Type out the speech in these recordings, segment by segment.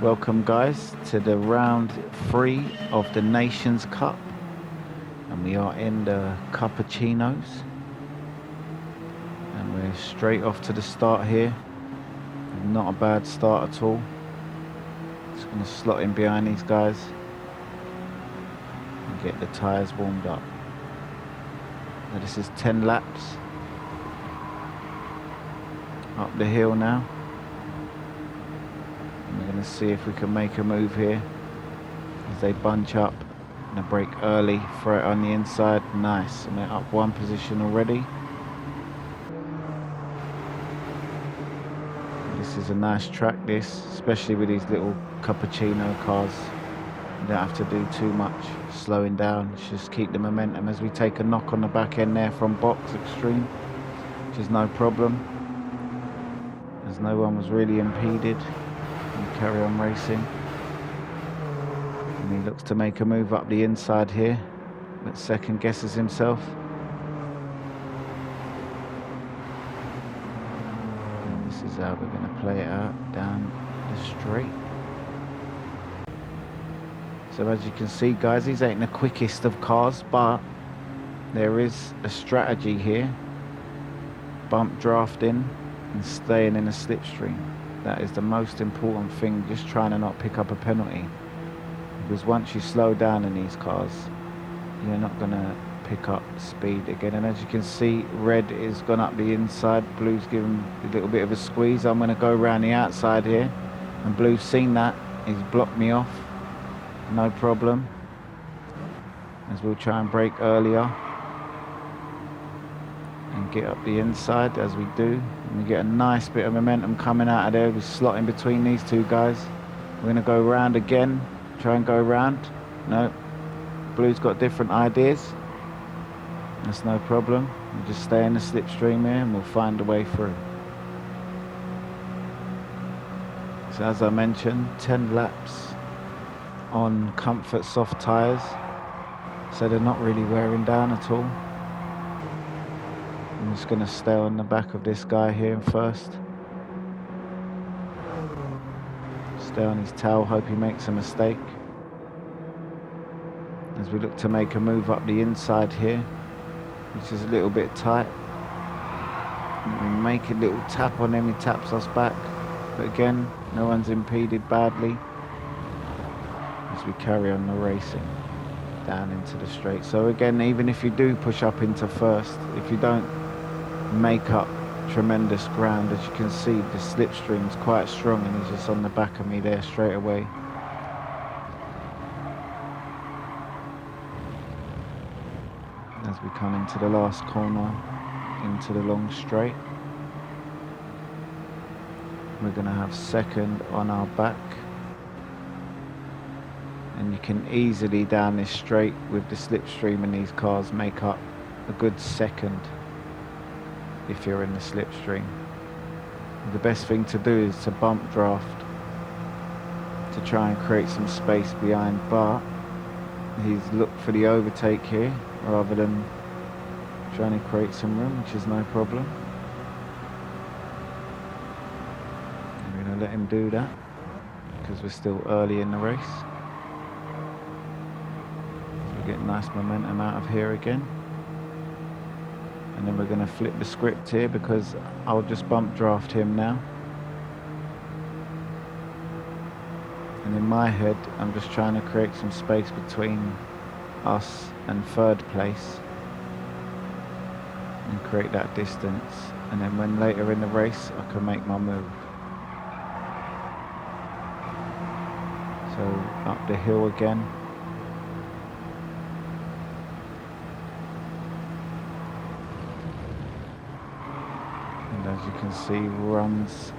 Welcome guys to the round 3 of the Nations Cup, and we are in the Cupacinos and we're straight off to the start here. Not a bad start at all. Just going to slot in behind these guys and get the tyres warmed up. Now this is 10 laps up the hill now. We're going to see if we can make a move here as they bunch up. And a brake early, throw it on the inside. Nice, and we're up one position already. This is a nice track, this, especially with these little Cupacino cars. You don't have to do too much slowing down, just keep the momentum as we take a knock on the back end there from box extreme, which is no problem as no one was really impeded. And carry on racing, and he looks to make a move up the inside here, but second guesses himself. And this is how we're going to play it out down the straight. So as you can see guys, these ain't the quickest of cars, but there is a strategy here: bump drafting and staying in a slipstream. That is the most important thing, just trying to not pick up a penalty, because once you slow down in these cars, you're not going to pick up speed again. And as you can see, red is gone up the inside, blue's given a little bit of a squeeze. I'm going to go around the outside here, and blue's seen that, he's blocked me off, no problem, as we'll try and brake earlier and get up the inside as we do. And we get a nice bit of momentum coming out of there. We slot in between these two guys. We're going to go round again, try and go round. No, blue's got different ideas. That's no problem. We'll just stay in the slipstream here and we'll find a way through. So as I mentioned, 10 laps on comfort soft tyres, so they're not really wearing down at all. I'm just going to stay on the back of this guy here first. Stay on his tail, hope he makes a mistake. As we look to make a move up the inside here, which is a little bit tight. We make a little tap on him, he taps us back. But again, no one's impeded badly as we carry on the racing down into the straight. So again, even if you do push up into first, if you don't make up tremendous ground, as you can see, the slipstream's quite strong and he's just on the back of me there straight away. As we come into the last corner, into the long straight, we're going to have second on our back, and you can easily down this straight with the slipstream in these cars make up a good second if you're in the slipstream. The best thing to do is to bump draft to try and create some space behind, but he's looked for the overtake here rather than trying to create some room, which is no problem. I'm going to let him do that because we're still early in the race. So we get nice momentum out of here again. And then we're going to flip the script here because I'll just bump draft him now. And in my head, I'm just trying to create some space between us and third place and create that distance. And then when later in the race, I can make my move. So up the hill again. As you can see, runs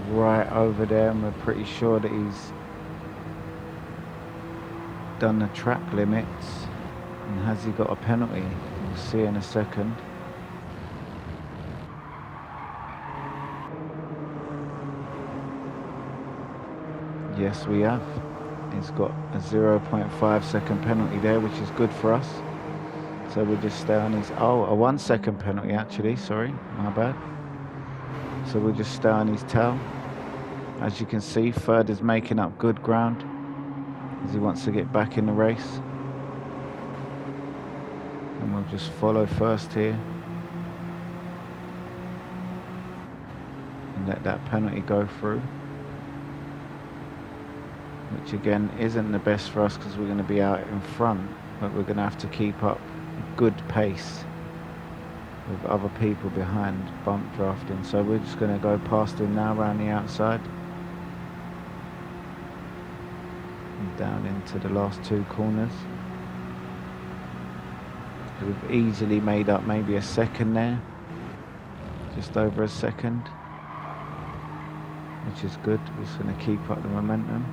right over there, and we're pretty sure that he's done the track limits. And has he got a penalty? We'll see in a second. Yes, we have. He's got a 0.5 second penalty there, which is good for us. So we'll just stay on his, a 1 second penalty actually, sorry, my bad. So we'll just stay on his tail. As you can see, third is making up good ground as he wants to get back in the race. And we'll just follow first here and let that penalty go through, which again isn't the best for us because we're going to be out in front, but we're going to have to keep up good pace with other people behind bump drafting. So we're just going to go past him now around the outside and down into the last two corners. We've easily made up maybe a second there, just over a second, which is good. We're just going to keep up the momentum.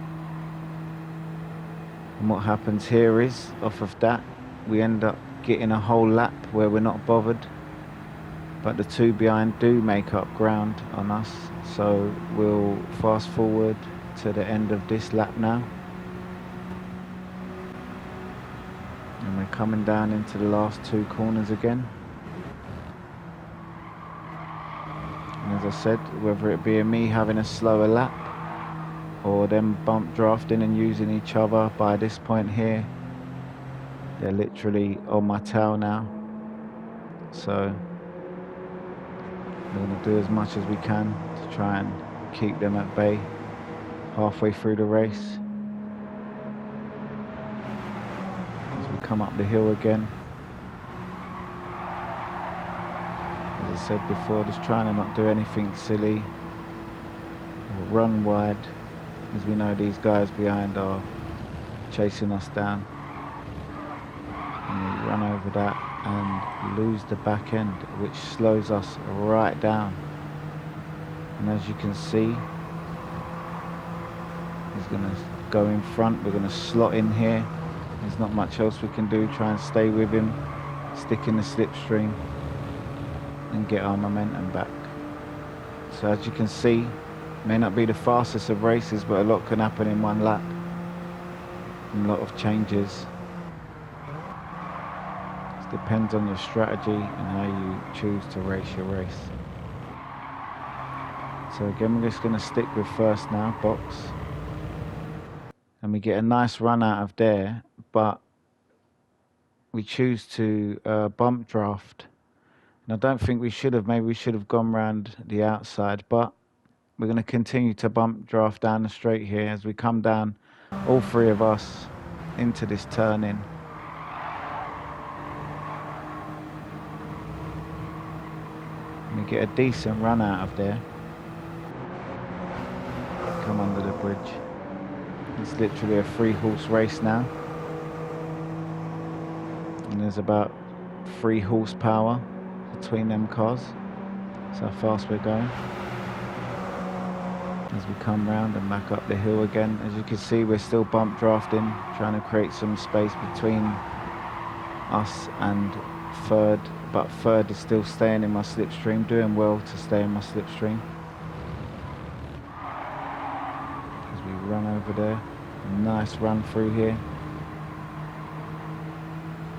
And what happens here is, off of that, we end up getting a whole lap where we're not bothered, but the two behind do make up ground on us. So we'll fast forward to the end of this lap now, and we're coming down into the last two corners again. And as I said, whether it be me having a slower lap or them bump drafting and using each other, by this point here they're literally on my tail now. So we're going to do as much as we can to try and keep them at bay halfway through the race. As we come up the hill again, as I said before, just trying to not do anything silly or run wide, as we know these guys behind are chasing us down. And we run over that and lose the back end, which slows us right down. And as you can see, he's going to go in front. We're going to slot in here. There's not much else we can do. Try and stay with him, stick in the slipstream and get our momentum back. So as you can see, may not be the fastest of races, but a lot can happen in one lap and a lot of changes. Depends on your strategy and how you choose to race your race. So again, we're just going to stick with first now, box. And we get a nice run out of there, but we choose to bump draft. And I don't think we should have. Maybe we should have gone round the outside, but we're going to continue to bump draft down the straight here as we come down, all three of us, into this turn in. We get a decent run out of there. Come under the bridge. It's literally a 3-horse race now. And there's about 3 horsepower between them cars. That's how fast we're going. As we come round and back up the hill again, as you can see, we're still bump drafting, trying to create some space between us and third. But third is still staying in my slipstream, doing well to stay in my slipstream. As we run over there, a nice run through here.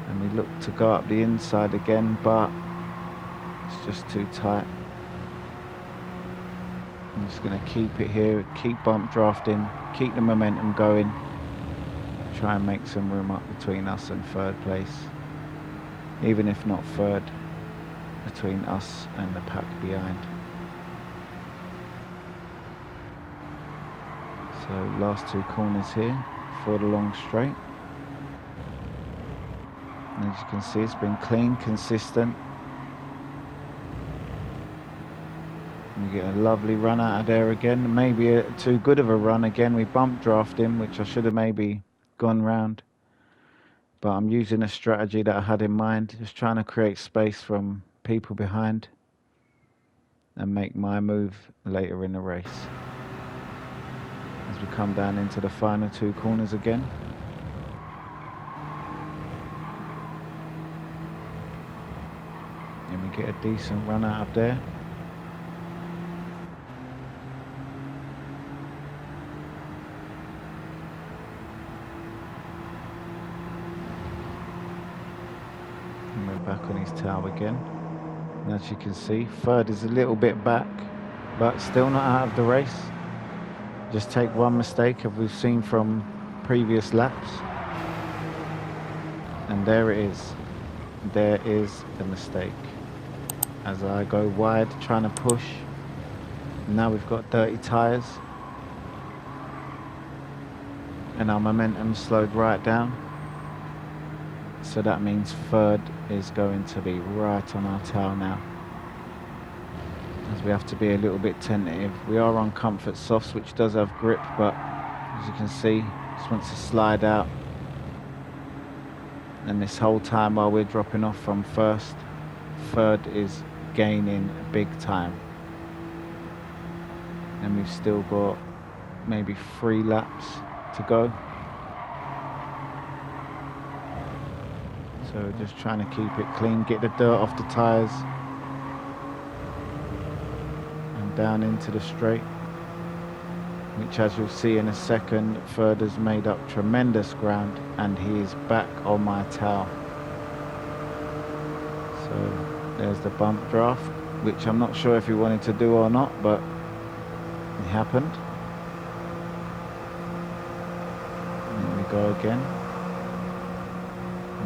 And we look to go up the inside again, but it's just too tight. I'm just going to keep it here, keep bump drafting, keep the momentum going. Try and make some room up between us and third place. Even if not third, between us and the pack behind. So last two corners here for the long straight. And as you can see, it's been clean, consistent. And we get a lovely run out of there again. Maybe too good of a run again. We bump draft him, which I should have maybe gone round. But I'm using a strategy that I had in mind, just trying to create space from people behind and make my move later in the race. As we come down into the final two corners again. And we get a decent run out of there. Back on his tail again. And as you can see, third is a little bit back, but still not out of the race. just take one mistake, as we've seen from previous laps, and there it is. There is the mistake. As I go wide trying to push, now we've got dirty tyres and our momentum slowed right down, so that means third is going to be right on our tail now, as we have to be a little bit tentative. We are on comfort softs, which does have grip, but as you can see, just wants to slide out. And this whole time while we're dropping off from first, third is gaining big time. And we've still got maybe 3 laps to go. So just trying to keep it clean, get the dirt off the tyres and down into the straight, which, as you'll see in a second, third has made up tremendous ground and he is back on my tail. So there's the bump draft, which I'm not sure if he wanted to do or not, but it happened. There we go again.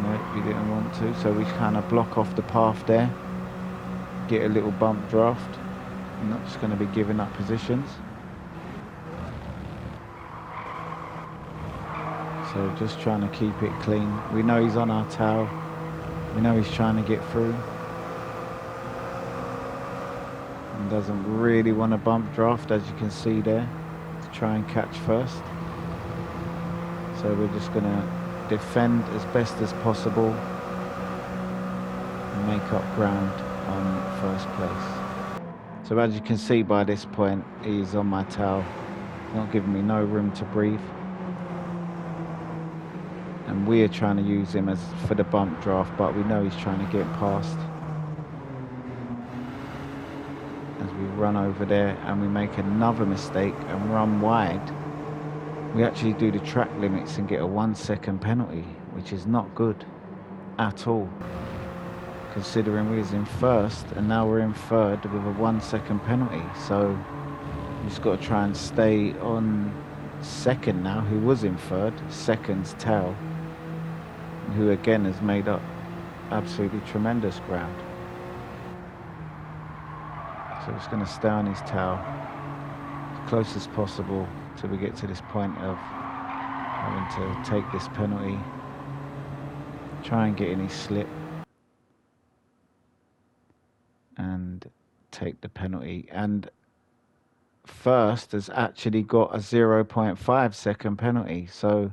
No, we didn't want to, so we kind of block off the path there, get a little bump draft. I'm not just going to be giving up positions. So just trying to keep it clean. We know he's on our tail. We know he's trying to get through. And doesn't really want to bump draft, as you can see there, to try and catch first. So we're just going to defend as best as possible and make up ground on first place. So as you can see by this point, he's on my tail, not giving me no room to breathe. And we're trying to use him as for the bump draft, but we know he's trying to get past. As we run over there and we make another mistake and run wide, we actually do the track limits and get a 1 second penalty, which is not good at all, considering we was in first and now we're in third with a 1 second penalty. So you just got to try and stay on second now, who was in third, second's tail, who again has made up absolutely tremendous ground. So it's going to stay on his tail as close as possible till we get to this point of having to take this penalty, try and get in his slip and take the penalty. And first has actually got a 0.5 second penalty, so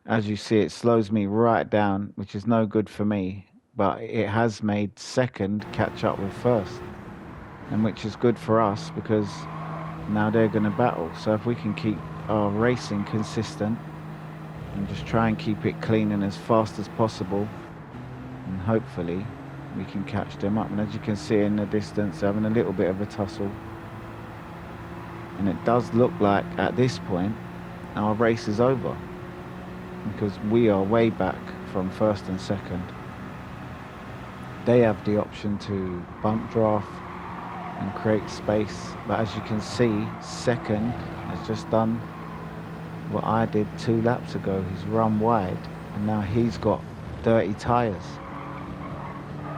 as you see, it slows me right down, which is no good for me, but it has made second catch up with first, and which is good for us because now they're going to battle. So if we can keep our racing consistent and just try and keep it clean and as fast as possible, and hopefully we can catch them up. And as you can see in the distance, they're having a little bit of a tussle, and it does look like at this point our race is over, because we are way back from first and second. They have the option to bump draft and create space, but as you can see, second has just done what I did 2 laps ago. He's run wide and now he's got dirty tyres,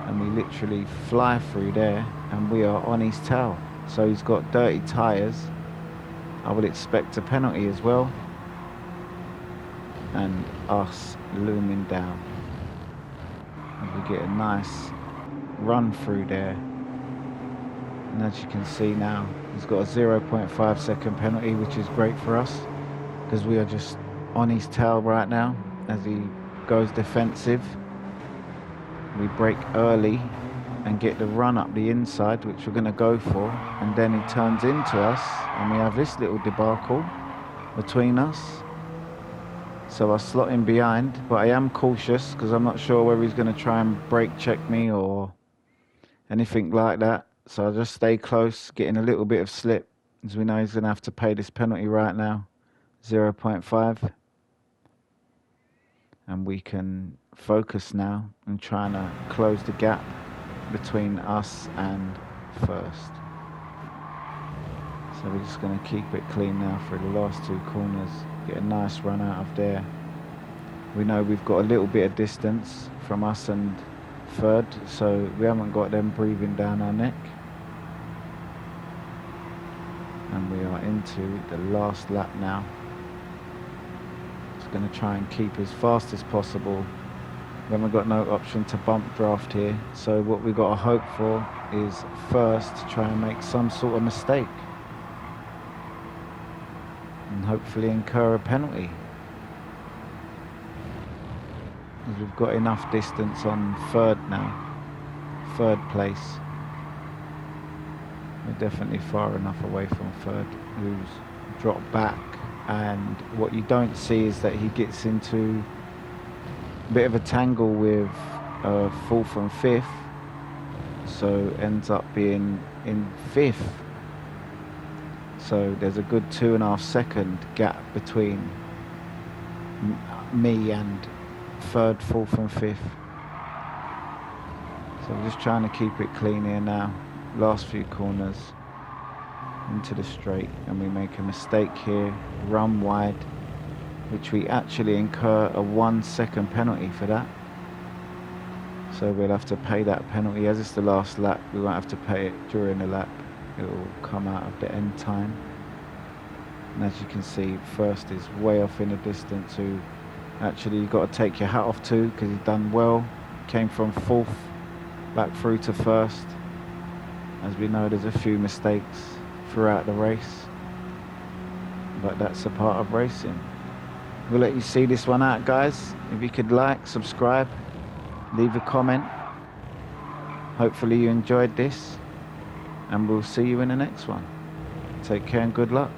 and we literally fly through there and we are on his tail. So he's got dirty tyres. I would expect a penalty as well, and us looming down. And we get a nice run through there, and as you can see now, he's got a 0.5 second penalty, which is great for us because we are just on his tail right now. As he goes defensive, we brake early and get the run up the inside, which we're going to go for, and then he turns into us and we have this little debacle between us. So I slot in behind, but I am cautious because I'm not sure whether he's going to try and brake check me or anything like that. So I just stay close, getting a little bit of slip, as we know he's going to have to pay this penalty right now, 0.5. And we can focus now and trying to close the gap between us and first. So we're just going to keep it clean now through the last two corners. Get a nice run out of there. We know we've got a little bit of distance from us and third, so we haven't got them breathing down our neck. And we are into the last lap now. Just going to try and keep as fast as possible. We haven't got no option to bump draft here, so what we've got to hope for is first to try and make some sort of mistake and hopefully incur a penalty. Because we've got enough distance on third now, third place. We're definitely far enough away from third, who's dropped back, and what you don't see is that he gets into a bit of a tangle with fourth and fifth, so ends up being in fifth. So there's a good 2.5 second gap between me and third, fourth and fifth. So we're just trying to keep it clean here now. Last few corners into the straight, and we make a mistake here, run wide, which we actually incur a 1 second penalty for that. So we'll have to pay that penalty. As it's the last lap, we won't have to pay it during the lap. It will come out of the end time. And as you can see, first is way off in the distance, who actually you've got to take your hat off to, because he's done well. Came from fourth back through to first. As we know, there's a few mistakes throughout the race, but that's a part of racing. We'll let you see this one out, guys. If you could like, subscribe, leave a comment. Hopefully you enjoyed this, and we'll see you in the next one. Take care and good luck.